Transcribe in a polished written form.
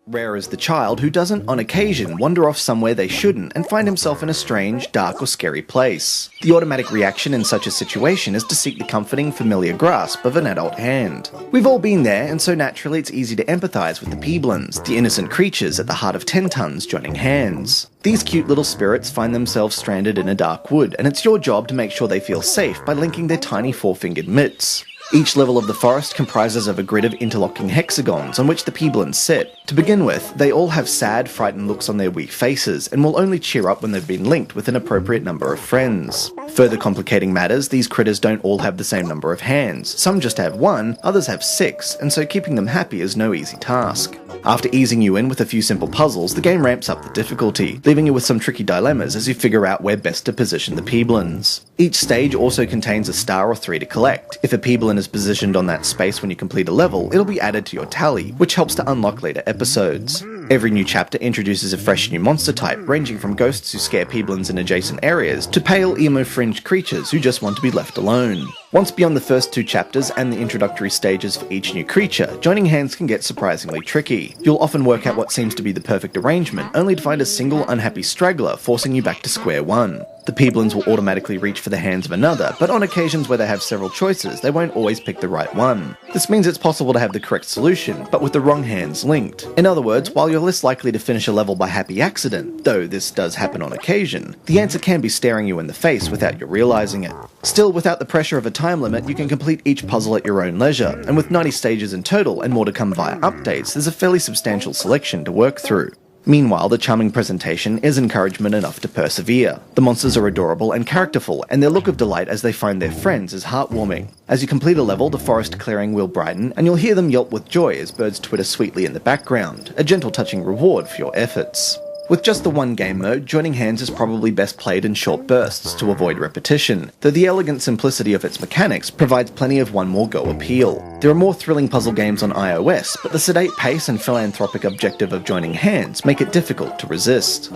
Rare is the child who doesn't, on occasion, wander off somewhere they shouldn't and find himself in a strange, dark or scary place. The automatic reaction in such a situation is to seek the comforting, familiar grasp of an adult hand. We've all been there, and so naturally it's easy to empathise with the Peeblins, the innocent creatures at the heart of 10 Tons joining hands. These cute little spirits find themselves stranded in a dark wood, and it's your job to make sure they feel safe by linking their tiny four-fingered mitts. Each level of the forest comprises of a grid of interlocking hexagons on which the Peeblins sit. To begin with, they all have sad, frightened looks on their weak faces, and will only cheer up when they've been linked with an appropriate number of friends. Further complicating matters, these critters don't all have the same number of hands. Some just have 1, others have 6, and so keeping them happy is no easy task. After easing you in with a few simple puzzles, the game ramps up the difficulty, leaving you with some tricky dilemmas as you figure out where best to position the Peeblins. Each stage also contains a star or 3 to collect. If a Peeblin is positioned on that space when you complete a level, it'll be added to your tally, which helps to unlock later episodes. Every new chapter introduces a fresh new monster type, ranging from ghosts who scare Peeblins in adjacent areas, to pale emo-fringed creatures who just want to be left alone. Once beyond the first 2 chapters and the introductory stages for each new creature, joining hands can get surprisingly tricky. You'll often work out what seems to be the perfect arrangement, only to find a single unhappy straggler forcing you back to square one. The Peeblins will automatically reach for the hands of another, but on occasions where they have several choices, they won't always pick the right one. This means it's possible to have the correct solution, but with the wrong hands linked. In other words, while you're less likely to finish a level by happy accident, though this does happen on occasion, the answer can be staring you in the face without you realising it. Still, without the pressure of a time limit, you can complete each puzzle at your own leisure, and with 90 stages in total and more to come via updates, there's a fairly substantial selection to work through. Meanwhile, the charming presentation is encouragement enough to persevere. The monsters are adorable and characterful, and their look of delight as they find their friends is heartwarming. As you complete a level, the forest clearing will brighten, and you'll hear them yelp with joy as birds twitter sweetly in the background, a gentle touching reward for your efforts. With just the one game mode, joining hands is probably best played in short bursts to avoid repetition, though the elegant simplicity of its mechanics provides plenty of one more go appeal. There are more thrilling puzzle games on iOS, but the sedate pace and philanthropic objective of joining hands make it difficult to resist.